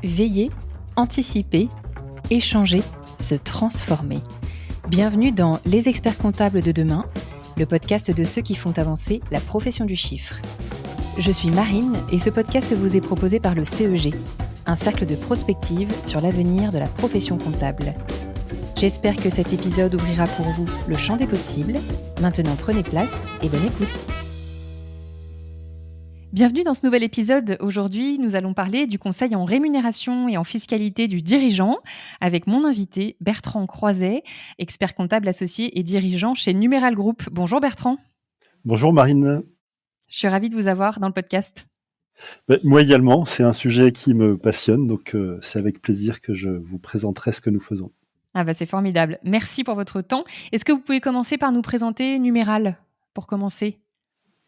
Veiller, anticiper, échanger, se transformer. Bienvenue dans Les experts comptables de demain, le podcast de ceux qui font avancer la profession du chiffre. Je suis Marine et ce podcast vous est proposé par le CEG, un cercle de prospective sur l'avenir de la profession comptable. J'espère que cet épisode ouvrira pour vous le champ des possibles. Maintenant, prenez place et bonne écoute. Bienvenue dans ce nouvel épisode. Aujourd'hui, nous allons parler du conseil en rémunération et en fiscalité du dirigeant avec mon invité Bertrand Croiset, expert comptable associé et dirigeant chez Numéral Group. Bonjour Bertrand. Bonjour Marine. Je suis ravie de vous avoir dans le podcast. Moi également, c'est un sujet qui me passionne, donc c'est avec plaisir que je vous présenterai ce que nous faisons. C'est formidable. Merci pour votre temps. Est-ce que vous pouvez commencer par nous présenter Numéral pour commencer ?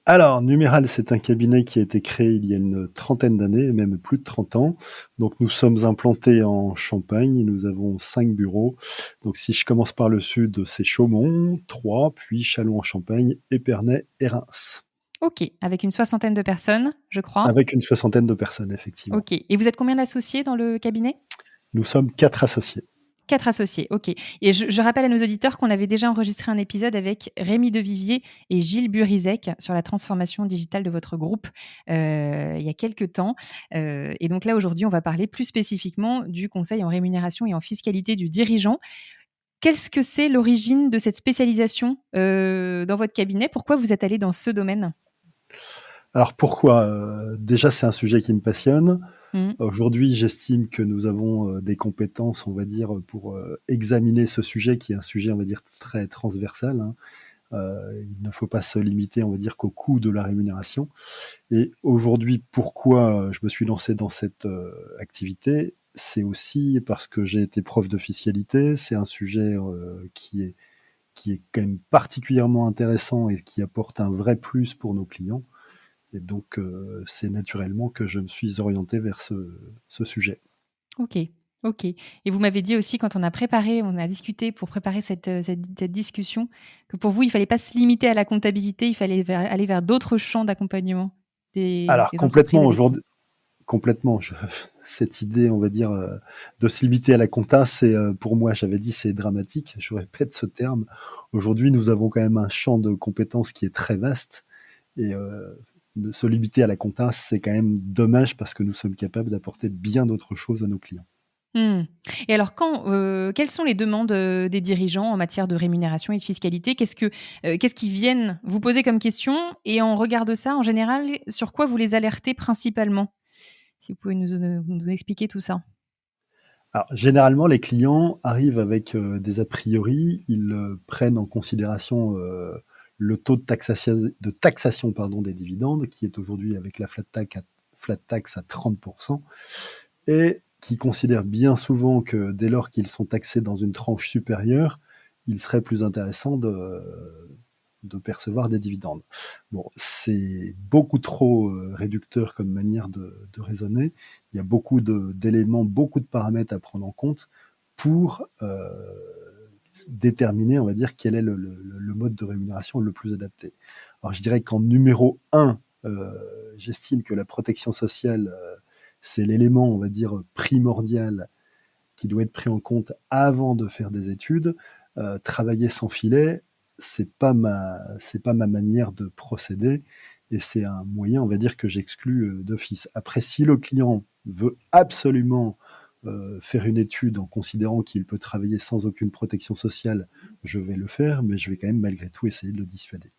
Alors, Numéral, c'est un cabinet qui a été créé il y a une trentaine d'années, même plus de 30 ans. Donc, nous sommes implantés en Champagne. Nous avons 5 bureaux. Donc, si je commence par le sud, c'est Chaumont, Troyes, puis Châlons-en-Champagne, Épernay et Reims. Ok, avec une 60aine de personnes, je crois. Avec une 60aine de personnes, effectivement. Ok, et vous êtes combien d'associés dans le cabinet ? Nous sommes 4 associés. 4 associés, ok. Et je rappelle à nos auditeurs qu'on avait déjà enregistré un épisode avec Rémi Devivier et Gilles Burizek sur la transformation digitale de votre groupe il y a quelques temps. Et donc là, aujourd'hui, on va parler plus spécifiquement du conseil en rémunération et en fiscalité du dirigeant. Qu'est-ce que c'est l'origine de cette spécialisation dans votre cabinet ? Pourquoi vous êtes allé dans ce domaine ? Alors pourquoi ? Déjà, c'est un sujet qui me passionne. Aujourd'hui, j'estime que nous avons des compétences, on va dire, pour examiner ce sujet qui est un sujet, on va dire, très transversal. Il ne faut pas se limiter, on va dire, qu'au coût de la rémunération. Et aujourd'hui, pourquoi je me suis lancé dans cette activité ? C'est aussi parce que j'ai été prof de fiscalité. C'est un sujet qui est quand même particulièrement intéressant et qui apporte un vrai plus pour nos clients. Et donc, c'est naturellement que je me suis orienté vers ce sujet. Ok. Et vous m'avez dit aussi, quand on a discuté pour préparer cette discussion, que pour vous, il ne fallait pas se limiter à la comptabilité, il fallait aller vers d'autres champs d'accompagnement des complètement, entreprises. aujourd'hui, complètement. Cette idée, on va dire, de se limiter à la compta, c'est pour moi, j'avais dit, c'est dramatique. Je répète ce terme. Aujourd'hui, nous avons quand même un champ de compétences qui est très vaste. Et de se limiter à la compta, c'est quand même dommage parce que nous sommes capables d'apporter bien d'autres choses à nos clients. Et alors, quelles sont les demandes des dirigeants en matière de rémunération et de fiscalité ? Qu'est-ce qu'ils viennent vous poser comme question ? Et on regarde ça, en général, sur quoi vous les alertez principalement ? Si vous pouvez nous expliquer tout ça. Alors, généralement, les clients arrivent avec des a priori. Ils prennent en considération le taux de taxation des dividendes, qui est aujourd'hui avec la flat tax à 30%, et qui considèrent bien souvent que dès lors qu'ils sont taxés dans une tranche supérieure, il serait plus intéressant de percevoir des dividendes. Bon, c'est beaucoup trop réducteur comme manière de raisonner. Il y a beaucoup d'éléments, beaucoup de paramètres à prendre en compte pour déterminer, on va dire, quel est le mode de rémunération le plus adapté. Alors, je dirais qu'en numéro 1, j'estime que la protection sociale, c'est l'élément, on va dire, primordial qui doit être pris en compte avant de faire des études. Travailler sans filet, c'est pas ma manière de procéder, et c'est un moyen, on va dire, que j'exclus d'office. Après, si le client veut absolument faire une étude en considérant qu'il peut travailler sans aucune protection sociale, je vais le faire, mais je vais quand même malgré tout essayer de le dissuader.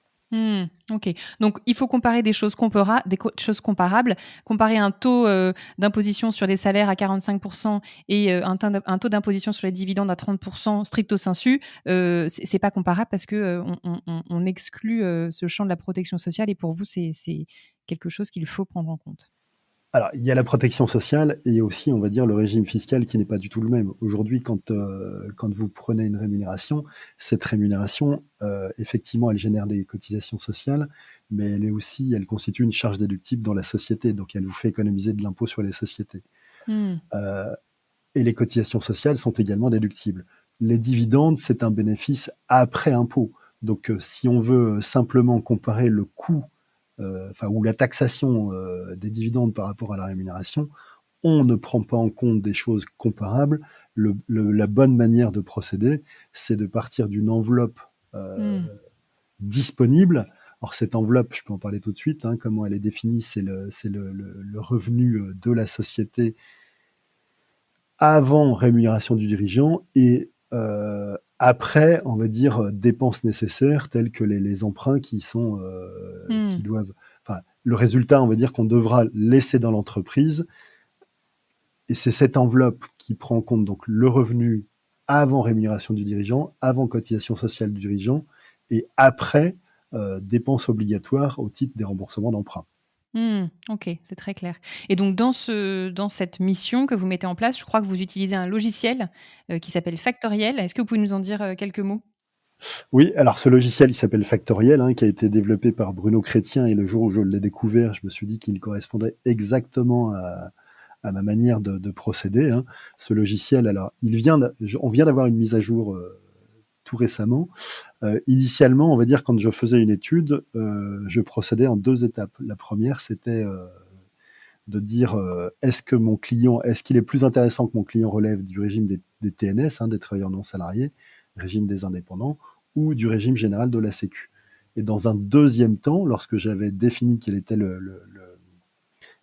Ok. Donc, il faut comparer des choses comparables, comparer un taux d'imposition sur les salaires à 45% et un taux d'imposition sur les dividendes à 30% stricto sensu. C'est pas comparable parce que on exclut ce champ de la protection sociale, et pour vous, c'est quelque chose qu'il faut prendre en compte. Alors, il y a la protection sociale et il y a aussi, on va dire, le régime fiscal qui n'est pas du tout le même. Aujourd'hui, quand vous prenez une rémunération, cette rémunération, effectivement, elle génère des cotisations sociales, mais elle constitue une charge déductible dans la société, donc elle vous fait économiser de l'impôt sur les sociétés. Et les cotisations sociales sont également déductibles. Les dividendes, c'est un bénéfice après impôt. Donc, si on veut simplement comparer le coût ou la taxation des dividendes par rapport à la rémunération, on ne prend pas en compte des choses comparables, la bonne manière de procéder, c'est de partir d'une enveloppe disponible. Alors cette enveloppe, je peux en parler tout de suite, hein, comment elle est définie, c'est le revenu de la société avant rémunération du dirigeant et après, on va dire, dépenses nécessaires telles que les emprunts qui doivent, enfin, le résultat, on va dire, qu'on devra laisser dans l'entreprise. Et c'est cette enveloppe qui prend en compte donc le revenu avant rémunération du dirigeant, avant cotisation sociale du dirigeant et après dépenses obligatoires au titre des remboursements d'emprunts. OK, c'est très clair. Et donc dans cette mission que vous mettez en place, je crois que vous utilisez un logiciel, qui s'appelle Factoriel. Est-ce que vous pouvez nous en dire, quelques mots? Oui, alors ce logiciel, il s'appelle Factoriel, hein, qui a été développé par Bruno Chrétien et le jour où je l'ai découvert, je me suis dit qu'il correspondait exactement à ma manière de procéder, hein. Ce logiciel, alors, on vient d'avoir une mise à jour tout récemment. Initialement, on va dire, quand je faisais une étude, je procédais en 2 étapes. La première, c'était de dire est-ce qu'il est plus intéressant que mon client relève du régime des TNS, hein, des travailleurs non salariés, régime des indépendants, ou du régime général de la Sécu. Et dans un deuxième temps, lorsque j'avais défini quel était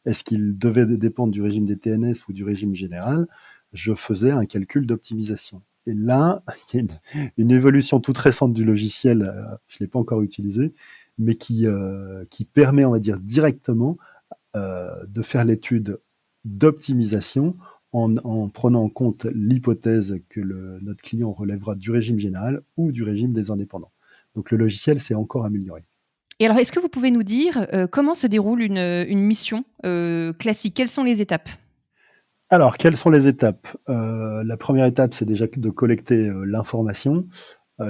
est-ce qu'il devait dépendre du régime des TNS ou du régime général, je faisais un calcul d'optimisation. Et là, il y a une évolution toute récente du logiciel, je ne l'ai pas encore utilisé, mais qui permet, on va dire, directement de faire l'étude d'optimisation en prenant en compte l'hypothèse que notre client relèvera du régime général ou du régime des indépendants. Donc le logiciel s'est encore amélioré. Et alors, est-ce que vous pouvez nous dire, comment se déroule une mission, classique? Quelles sont les étapes? Alors, quelles sont les étapes? La première étape, c'est déjà de collecter l'information.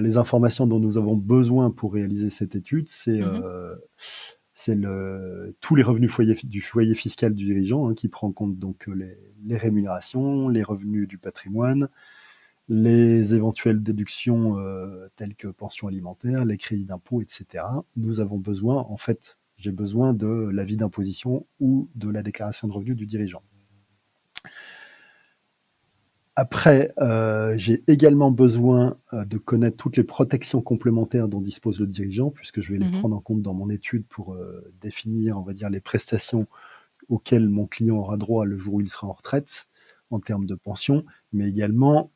Les informations dont nous avons besoin pour réaliser cette étude, c'est tous les revenus du foyer fiscal du dirigeant, hein, qui prend en compte donc les rémunérations, les revenus du patrimoine, les éventuelles déductions telles que pension alimentaire, les crédits d'impôt, etc. J'ai besoin de l'avis d'imposition ou de la déclaration de revenus du dirigeant. Après, j'ai également besoin de connaître toutes les protections complémentaires dont dispose le dirigeant, puisque je vais les prendre en compte dans mon étude pour définir, on va dire, les prestations auxquelles mon client aura droit le jour où il sera en retraite, en termes de pension, mais également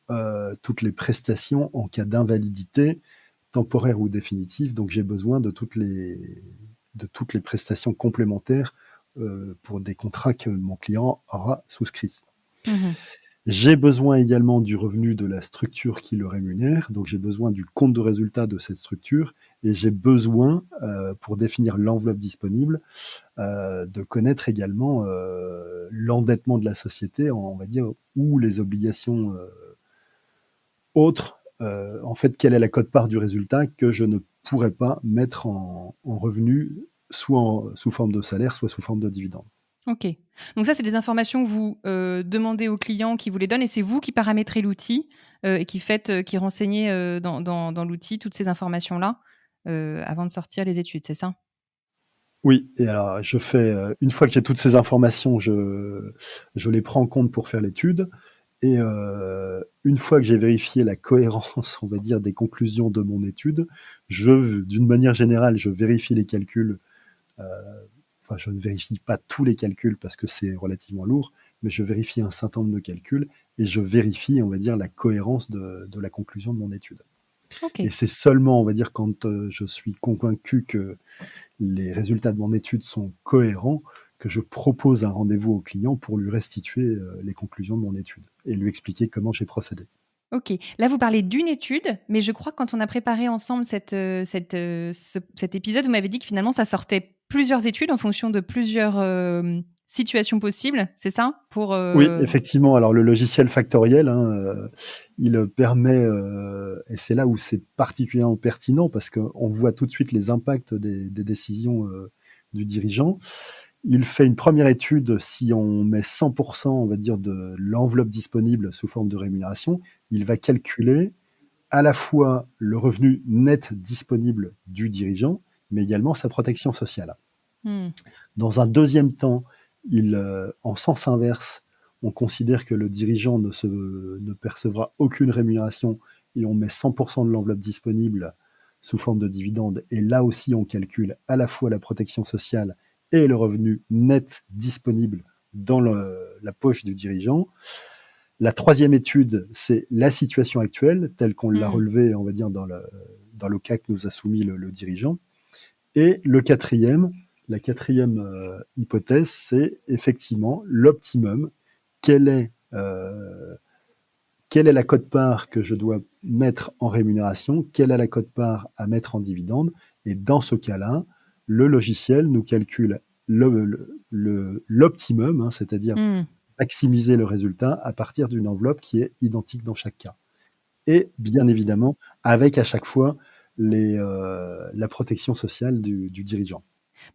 toutes les prestations en cas d'invalidité temporaire ou définitive. Donc j'ai besoin de toutes les prestations complémentaires pour des contrats que mon client aura souscrits. J'ai besoin également du revenu de la structure qui le rémunère, donc j'ai besoin du compte de résultat de cette structure et j'ai besoin, pour définir l'enveloppe disponible, de connaître également l'endettement de la société, on va dire, ou les obligations autres. En fait, quelle est la quote-part du résultat que je ne pourrais pas mettre en revenu, soit sous forme de salaire, soit sous forme de dividende. OK. Donc ça, c'est des informations que vous, demandez au client qui vous les donne et c'est vous qui paramétrez l'outil, et qui renseignez, dans l'outil toutes ces informations-là, avant de sortir les études, c'est ça? Oui, et alors je fais, une fois que j'ai toutes ces informations, je les prends en compte pour faire l'étude et une fois que j'ai vérifié la cohérence, on va dire, des conclusions de mon étude, d'une manière générale, je vérifie les calculs. Enfin, je ne vérifie pas tous les calculs parce que c'est relativement lourd, mais je vérifie un certain nombre de calculs et je vérifie, on va dire, la cohérence de la conclusion de mon étude. OK. Et c'est seulement, on va dire, quand je suis convaincu que les résultats de mon étude sont cohérents que je propose un rendez-vous au client pour lui restituer les conclusions de mon étude et lui expliquer comment j'ai procédé. OK. Là, vous parlez d'une étude, mais je crois que quand on a préparé ensemble cet épisode, vous m'avez dit que finalement, ça sortait plusieurs études en fonction de plusieurs, situations possibles, c'est ça? Oui, effectivement. Alors le logiciel Factoriel, hein, il permet, et c'est là où c'est particulièrement pertinent parce qu'on voit tout de suite les impacts des décisions du dirigeant. Il fait une première étude si on met 100%, on va dire, de l'enveloppe disponible sous forme de rémunération. Il va calculer à la fois le revenu net disponible du dirigeant, mais également sa protection sociale. Mmh. Dans un deuxième temps, en sens inverse, on considère que le dirigeant ne percevra aucune rémunération et on met 100% de l'enveloppe disponible sous forme de dividende. Et là aussi, on calcule à la fois la protection sociale et le revenu net disponible dans la poche du dirigeant. La troisième étude, c'est la situation actuelle, telle qu'on l'a relevée, on va dire, dans le cas que nous a soumis le dirigeant. Et la quatrième hypothèse, c'est effectivement l'optimum. Quelle est la quote-part que je dois mettre en rémunération? Quelle est la quote-part à mettre en dividende? Et dans ce cas-là, le logiciel nous calcule l'optimum, hein, c'est-à-dire maximiser le résultat à partir d'une enveloppe qui est identique dans chaque cas. Et bien évidemment, avec à chaque fois la protection sociale du dirigeant.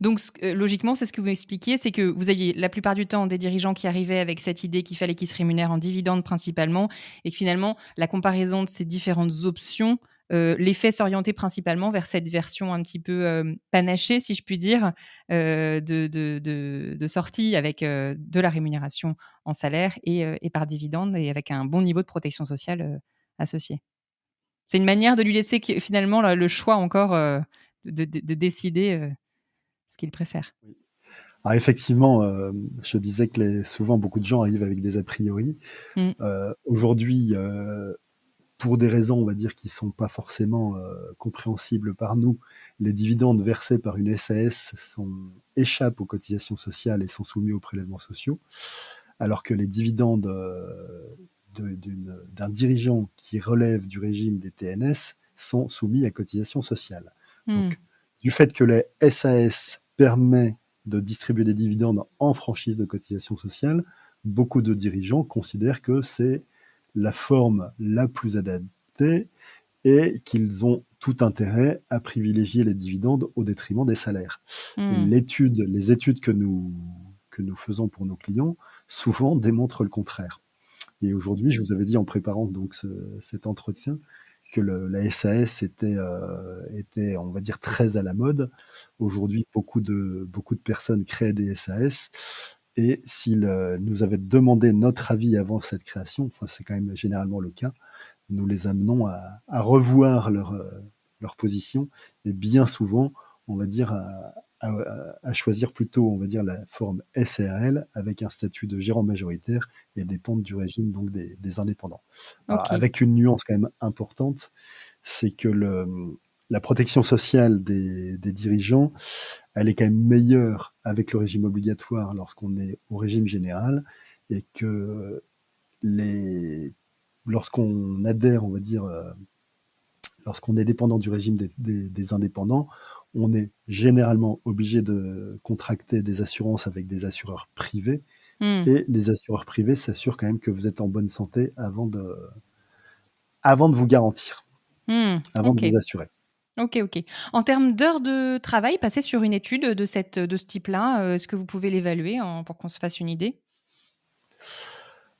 Donc, logiquement, c'est ce que vous expliquiez, c'est que vous aviez la plupart du temps des dirigeants qui arrivaient avec cette idée qu'il fallait qu'ils se rémunèrent en dividendes principalement, et que finalement, la comparaison de ces différentes options les fait s'orienter principalement vers cette version un petit peu panachée, si je puis dire, de sortie avec de la rémunération en salaire et par dividende, et avec un bon niveau de protection sociale associé. C'est une manière de lui laisser finalement le choix encore de décider ce qu'il préfère. Oui. Alors effectivement, je disais que souvent beaucoup de gens arrivent avec des a priori. Aujourd'hui, pour des raisons, on va dire, qui ne sont pas forcément compréhensibles par nous, les dividendes versés par une SAS échappent aux cotisations sociales et sont soumis aux prélèvements sociaux, alors que les dividendes d'un dirigeant qui relève du régime des TNS sont soumis à cotisations sociales. Donc, du fait que les SAS permet de distribuer des dividendes en franchise de cotisation sociale, beaucoup de dirigeants considèrent que c'est la forme la plus adaptée et qu'ils ont tout intérêt à privilégier les dividendes au détriment des salaires. Et les études que nous faisons pour nos clients souvent démontrent le contraire. Et aujourd'hui, je vous avais dit en préparant donc cet entretien que la SAS était, on va dire, très à la mode. Aujourd'hui, beaucoup de personnes créent des SAS. Et s'ils nous avaient demandé notre avis avant cette création, enfin, c'est quand même généralement le cas, nous les amenons à revoir leur position. Et bien souvent, on va dire, à choisir plutôt, on va dire, la forme SARL avec un statut de gérant majoritaire et dépendre du régime donc des indépendants. Alors, avec une nuance quand même importante, c'est que la protection sociale des dirigeants, elle est quand même meilleure avec le régime obligatoire lorsqu'on est au régime général, et que lorsqu'on adhère, on va dire, lorsqu'on est dépendant du régime des indépendants, on est généralement obligé de contracter des assurances avec des assureurs privés. Et les assureurs privés s'assurent quand même que vous êtes en bonne santé avant de vous garantir, avant de vous assurer. Ok. En termes d'heures de travail passées sur une étude de ce type-là, est-ce que vous pouvez l'évaluer pour qu'on se fasse une idée?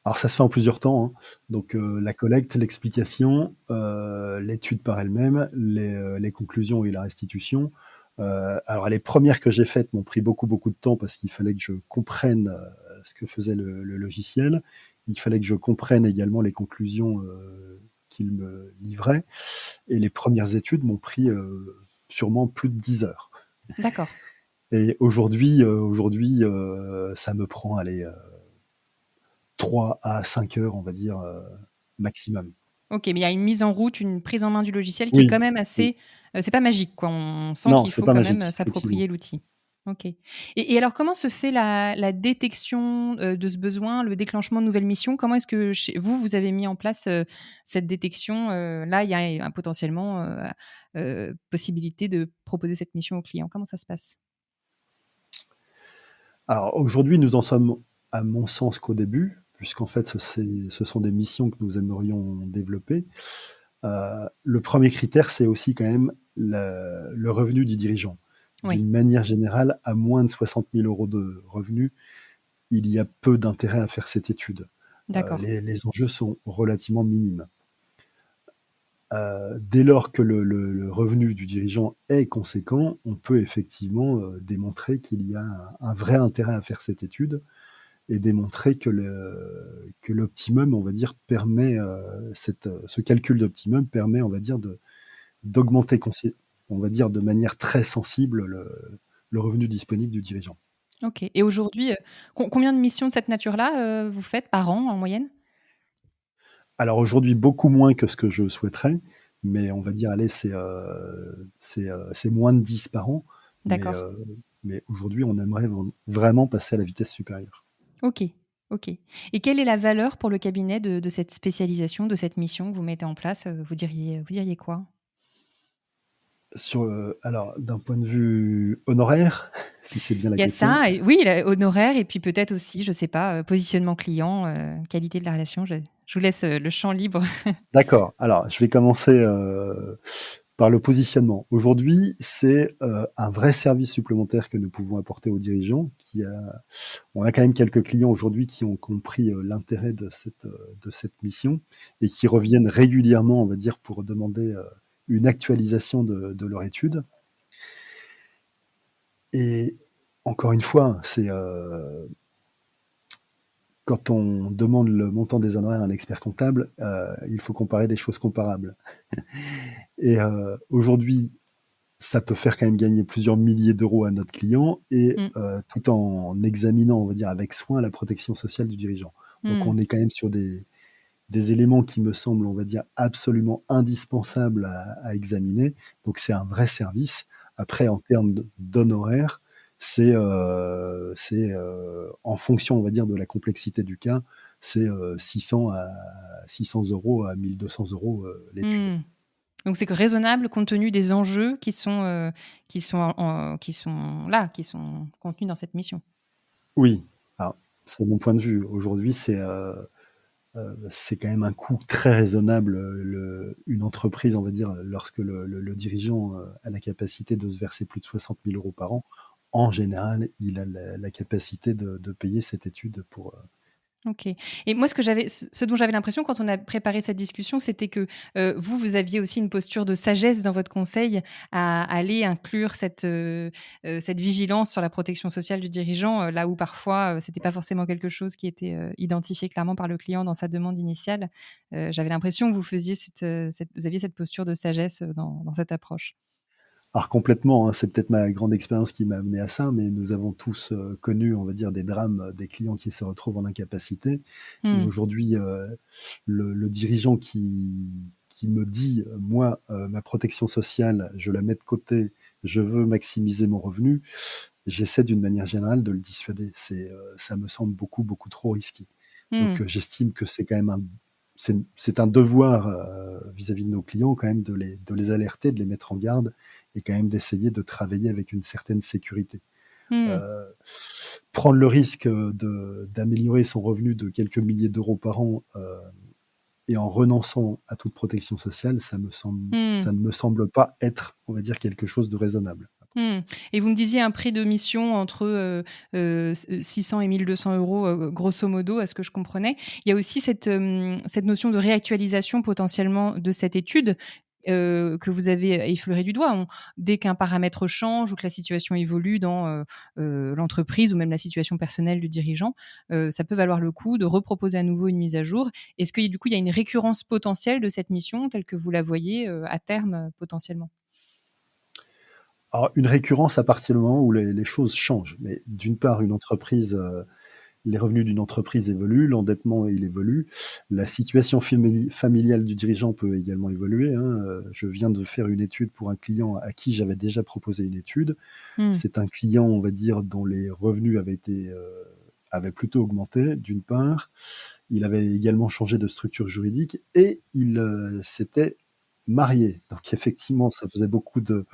Alors ça se fait en plusieurs temps, hein. Donc la collecte, l'explication, l'étude par elle-même, les conclusions et la restitution. Alors les premières que j'ai faites m'ont pris beaucoup de temps parce qu'il fallait que je comprenne ce que faisait le logiciel. Il fallait que je comprenne également les conclusions qu'il me livrait. Et les premières études m'ont pris sûrement plus de 10 heures. D'accord. Et aujourd'hui, ça me prend 3 à 5 heures, on va dire, maximum. Ok, mais il y a une mise en route, une prise en main du logiciel qui est quand même assez... c'est pas magique, quoi. On sent qu'il faut quand même s'approprier l'outil. Ok. Et alors, comment se fait la détection de ce besoin, le déclenchement de nouvelles missions? Comment est-ce que vous avez mis en place cette détection? Là, il y a potentiellement possibilité de proposer cette mission au client. Comment ça se passe? Alors aujourd'hui, nous en sommes, à mon sens, qu'au début, puisqu'en fait, ce sont des missions que nous aimerions développer. Le premier critère, c'est aussi quand même le revenu du dirigeant. Oui. D'une manière générale, à moins de 60 000 € de revenus, il y a peu d'intérêt à faire cette étude. D'accord. Les enjeux sont relativement minimes. Dès lors que le revenu du dirigeant est conséquent, on peut effectivement démontrer qu'il y a un vrai intérêt à faire cette étude. et démontrer que l'optimum, on va dire, permet, ce calcul d'optimum permet, on va dire, d'augmenter on va dire de manière très sensible le revenu disponible du dirigeant. OK, et aujourd'hui, combien de missions de cette nature-là, vous faites par an en moyenne? Alors aujourd'hui, beaucoup moins que ce que je souhaiterais, mais on va dire, allez, c'est moins de 10 par an, mais D'accord. aujourd'hui, on aimerait vraiment passer à la vitesse supérieure. OK, OK, et quelle est la valeur pour le cabinet de cette spécialisation, de cette mission que vous mettez en place? Vous diriez quoi? Alors d'un point de vue honoraire, si c'est bien la Il y a question? ça, et oui, la honoraire, et puis peut-être aussi, je sais pas, positionnement client, qualité de la relation. Je vous laisse, le champ libre. D'accord, alors je vais commencer, par le positionnement. Aujourd'hui, c'est, un vrai service supplémentaire que nous pouvons apporter aux dirigeants on a quand même quelques clients aujourd'hui qui ont compris, l'intérêt de cette mission et qui reviennent régulièrement, on va dire, pour demander, une actualisation de leur étude. Et encore une fois, quand on demande le montant des honoraires à un expert comptable, il faut comparer des choses comparables. Et aujourd'hui, ça peut faire quand même gagner plusieurs milliers d'euros à notre client et Mmh. tout en examinant, on va dire, avec soin la protection sociale du dirigeant. Donc Mmh. on est quand même sur des éléments qui me semblent, on va dire, absolument indispensables à examiner. Donc c'est un vrai service. Après, en termes d'honoraires, en fonction, on va dire, de la complexité du cas, c'est 600 € à 1 200 € l'étude. Mmh. Donc c'est que raisonnable compte tenu des enjeux qui sont contenus dans cette mission? Oui, alors c'est mon point de vue. Aujourd'hui, c'est quand même un coût très raisonnable, une entreprise, on va dire, lorsque le dirigeant, a la capacité de se verser plus de 60 000 € par an, en général, il a la capacité de payer cette étude pour, OK, et moi ce dont j'avais l'impression quand on a préparé cette discussion, c'était que, vous aviez aussi une posture de sagesse dans votre conseil à aller inclure cette vigilance sur la protection sociale du dirigeant, là où parfois, c'était pas forcément quelque chose qui était, identifié clairement par le client dans sa demande initiale. J'avais l'impression que vous aviez cette posture de sagesse, dans cette approche. alors complètement, hein, c'est peut-être ma grande expérience qui m'a amené à ça, mais nous avons tous, connu, on va dire, des drames, des clients qui se retrouvent en incapacité et Mmh. aujourd'hui, le dirigeant qui me dit: «Moi, ma protection sociale, je la mets de côté, je veux maximiser mon revenu», j'essaie d'une manière générale de le dissuader. Ça me semble beaucoup, beaucoup trop risqué. Mmh. Donc, j'estime que c'est quand même c'est un devoir, vis-à-vis de nos clients quand même de les alerter, de les mettre en garde et quand même d'essayer de travailler avec une certaine sécurité. Mmh. Heu, Prendre le risque, d'améliorer son revenu de quelques milliers d'euros par an, et en renonçant à toute protection sociale, Mmh. ça ne me semble pas être, on va dire, quelque chose de raisonnable. Mmh, et vous me disiez un prix de mission entre, 600 et 1 200 €, grosso modo, à ce que je comprenais. Il y a aussi cette notion de réactualisation potentiellement de cette étude, que vous avez effleurée du doigt. Dès qu'un paramètre change ou que la situation évolue dans, l'entreprise ou même la situation personnelle du dirigeant, ça peut valoir le coup de reproposer à nouveau une mise à jour. Est-ce que du coup, il y a une récurrence potentielle de cette mission telle que vous la voyez, à terme, potentiellement? Alors une récurrence à partir du moment où les choses changent. Mais d'une part, une entreprise, les revenus d'une entreprise évoluent, l'endettement, il évolue. La situation familiale du dirigeant peut également évoluer, hein. Je viens de faire une étude pour un client à qui j'avais déjà proposé une étude. Mmh. C'est un client, on va dire, dont les revenus avaient plutôt augmenté, d'une part. Il avait également changé de structure juridique et il, s'était marié. Donc effectivement, ça faisait beaucoup de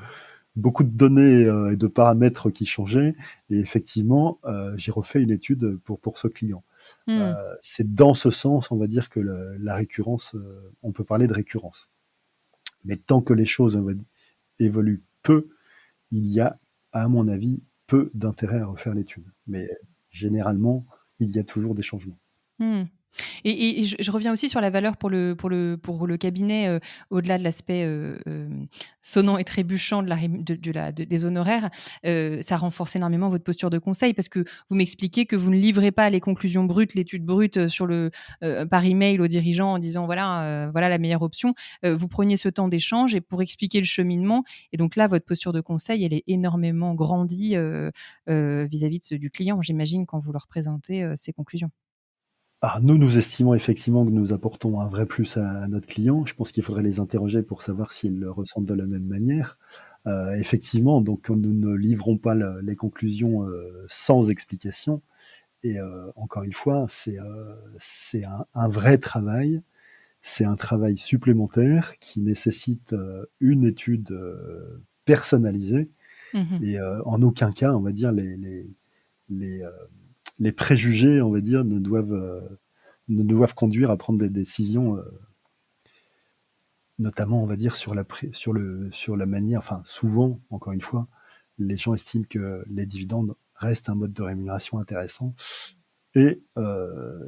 données, et de paramètres qui changeaient et effectivement, j'ai refait une étude pour ce client. Mmh. C'est dans ce sens, on va dire que la récurrence, on peut parler de récurrence. Mais tant que les choses, on va évoluent peu, il y a, à mon avis, peu d'intérêt à refaire l'étude. Mais généralement, il y a toujours des changements. Mmh. Et je reviens aussi sur la valeur pour le cabinet, au-delà de l'aspect, sonnant et trébuchant des honoraires, ça renforce énormément votre posture de conseil parce que vous m'expliquez que vous ne livrez pas les conclusions brutes, l'étude brute, par email aux dirigeants en disant: «Voilà, voilà la meilleure option». Vous preniez ce temps d'échange et pour expliquer le cheminement et donc là, votre posture de conseil, elle est énormément grandie, vis-à-vis de ceux du client, j'imagine, quand vous leur présentez, ces conclusions? Alors nous estimons effectivement que nous apportons un vrai plus à notre client. Je pense qu'il faudrait les interroger pour savoir s'ils le ressentent de la même manière. Effectivement, donc nous ne livrons pas les conclusions, sans explication et encore une fois, c'est un vrai travail. C'est un travail supplémentaire qui nécessite, une étude, personnalisée Mmh. et en aucun cas, on va dire, les, heu, les préjugés, on va dire, ne doivent conduire à prendre des décisions, notamment, on va dire, sur la manière enfin, souvent, encore une fois, les gens estiment que les dividendes restent un mode de rémunération intéressant et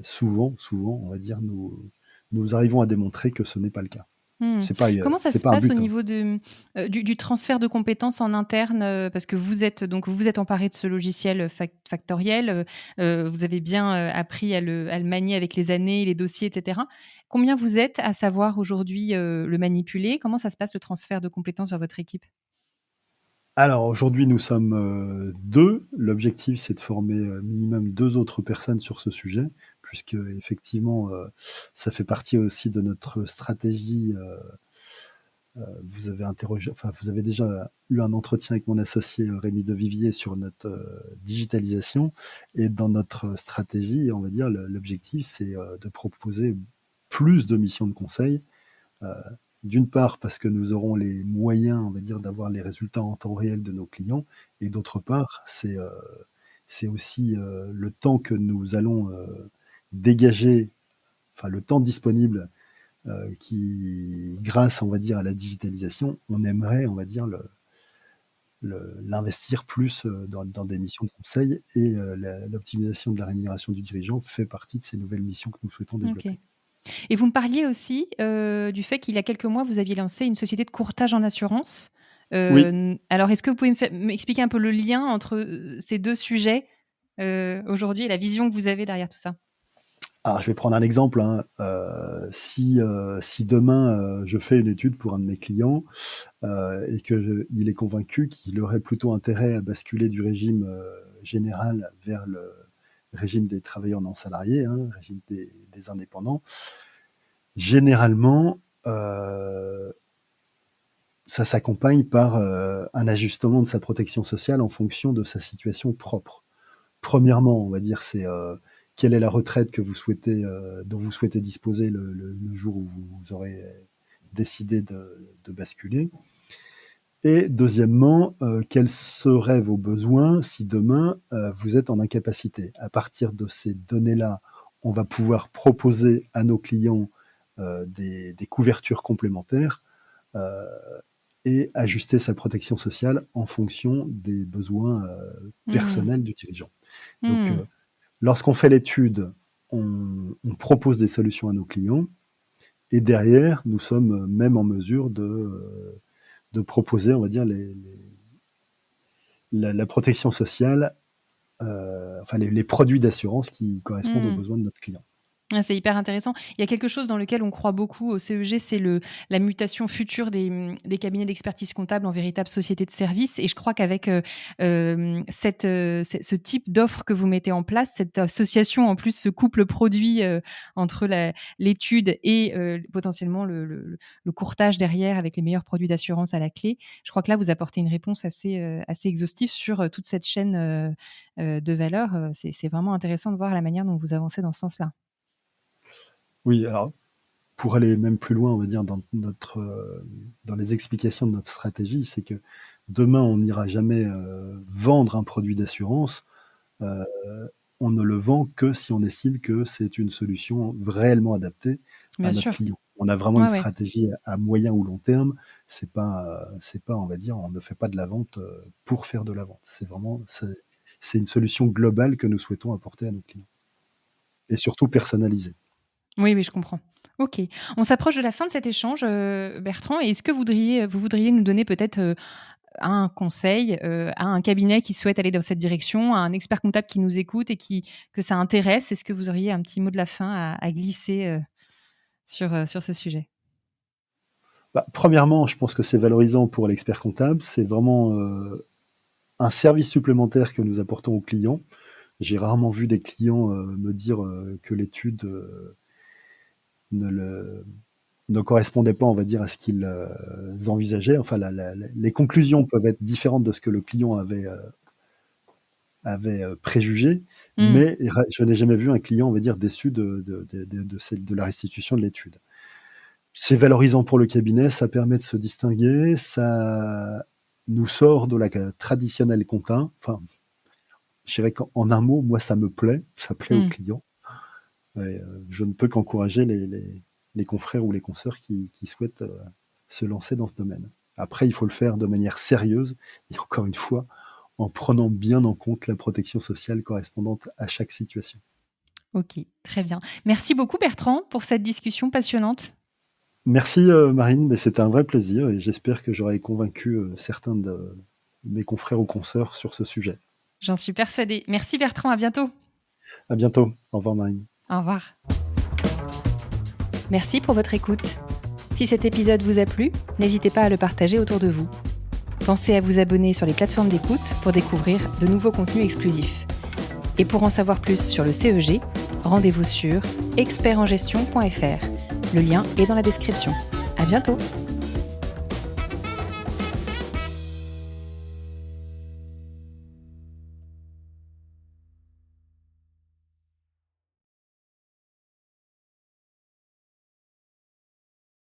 souvent, on va dire, nous arrivons à démontrer que ce n'est pas le cas. Mmh. Comment ça C'est se pas un passe au but, hein. niveau du transfert de compétences en interne? Parce que vous êtes emparé de ce logiciel, factoriel, vous avez bien, appris à le manier avec les années, les dossiers et cetera. Combien vous êtes à savoir aujourd'hui, le manipuler? Comment ça se passe le transfert de compétences vers votre équipe? Alors aujourd'hui, nous sommes, 2. L'objectif, c'est de former, minimum 2 autres personnes sur ce sujet, puisqu'effectivement, ça fait partie aussi de notre stratégie, vous avez déjà eu un entretien avec mon associé, Rémi Devivier sur notre, digitalisation et dans notre stratégie, on va dire, l'objectif, c'est, de proposer plus de missions de conseil. Heu, d'une part parce que nous aurons les moyens, on va dire, d'avoir les résultats en temps réel de nos clients et d'autre part, c'est aussi, le temps que nous allons, dégager, enfin le temps disponible, qui grâce, on va dire, à la digitalisation, on aimerait, on va dire, l'investir plus, dans des missions de conseil et l'optimisation de la rémunération du dirigeant fait partie de ces nouvelles missions que nous souhaitons OK. développer. Et vous me parliez aussi, du fait qu'il y a quelques mois, vous aviez lancé une société de courtage en assurance. Oui. Alors est-ce que vous pouvez m'expliquer un peu le lien entre, ces 2 sujets, aujourd'hui et la vision que vous avez derrière tout ça? Alors, je vais prendre un exemple, hein. Si demain, je fais une étude pour un de mes clients, et il est convaincu qu'il aurait plutôt intérêt à basculer du régime, général vers le régime des travailleurs non salariés, hein, le régime des indépendants. Généralement, ça s'accompagne par, un ajustement de sa protection sociale en fonction de sa situation propre. Premièrement, on va dire, c'est, quelle est la retraite que vous souhaitez, dont vous souhaitez disposer le jour où vous aurez décidé de basculer? Et deuxièmement, quels seraient vos besoins si demain, vous êtes en incapacité? À partir de ces données-là, on va pouvoir proposer à nos clients, des couvertures complémentaires, heu et ajuster sa protection sociale en fonction des besoins, Mmh. personnels du dirigeant. Donc, Mmh. lorsqu'on fait l'étude, on propose des solutions à nos clients et derrière, nous sommes, même en mesure de proposer, on va dire, la protection sociale, enfin les produits d'assurance qui correspondent aux Mmh. besoins de notre client. Ah, c'est hyper intéressant. Il y a quelque chose dans lequel on croit beaucoup au CEG, c'est la mutation future des cabinets d'expertise comptable en véritable société de services. Et je crois qu'avec ce type d'offre que vous mettez en place, cette association, en plus, ce couple produit entre l'étude et potentiellement le courtage derrière avec les meilleurs produits d'assurance à la clé, je crois que là, vous apportez une réponse assez exhaustive sur toute cette chaîne de valeur. C'est vraiment intéressant de voir la manière dont vous avancez dans ce sens-là. Oui, alors pour aller même plus loin, on va dire dans les explications de notre stratégie, c'est que demain, on n'ira jamais, vendre un produit d'assurance. Heu, on ne le vend que si on estime que c'est une solution réellement adaptée à Bien notre sûr. client. On a vraiment une Ouais, ouais. stratégie à moyen ou long terme. C'est pas, on va dire, on ne fait pas de la vente, pour faire de la vente. C'est une solution globale que nous souhaitons apporter à nos clients et surtout personnalisée. Oui, je comprends. Ok. On s'approche de la fin de cet échange, Bertrand. Est-ce que vous voudriez nous donner peut-être un conseil à un cabinet qui souhaite aller dans cette direction, à un expert comptable qui nous écoute et que ça intéresse? Est-ce que vous auriez un petit mot de la fin à glisser sur ce sujet? Premièrement, je pense que c'est valorisant pour l'expert comptable. C'est vraiment un service supplémentaire que nous apportons aux clients. J'ai rarement vu des clients me dire que l'étude ne correspondait pas, on va dire, à ce qu'ils envisageaient. Enfin, les conclusions peuvent être différentes de ce que le client avait préjugé, mais je n'ai jamais vu un client, on va dire, déçu de la restitution de l'étude. C'est valorisant pour le cabinet, ça permet de se distinguer, ça nous sort de la traditionnelle compta. Enfin, je dirais qu'en un mot, moi, ça me plaît, ça plaît aux clients. Et, je ne peux qu'encourager les confrères ou les consoeurs qui souhaitent se lancer dans ce domaine. Après, il faut le faire de manière sérieuse et encore une fois, en prenant bien en compte la protection sociale correspondante à chaque situation. Ok, très bien. Merci beaucoup Bertrand pour cette discussion passionnante. Merci Marine, mais c'était un vrai plaisir et j'espère que j'aurai convaincu certains de mes confrères ou consoeurs sur ce sujet. J'en suis persuadée. Merci Bertrand, à bientôt. À bientôt. Au revoir Marine. Au revoir. Merci pour votre écoute. Si cet épisode vous a plu, n'hésitez pas à le partager autour de vous. Pensez à vous abonner sur les plateformes d'écoute pour découvrir de nouveaux contenus exclusifs. Et pour en savoir plus sur le CEG, rendez-vous sur expertengestion.fr. Le lien est dans la description. À bientôt!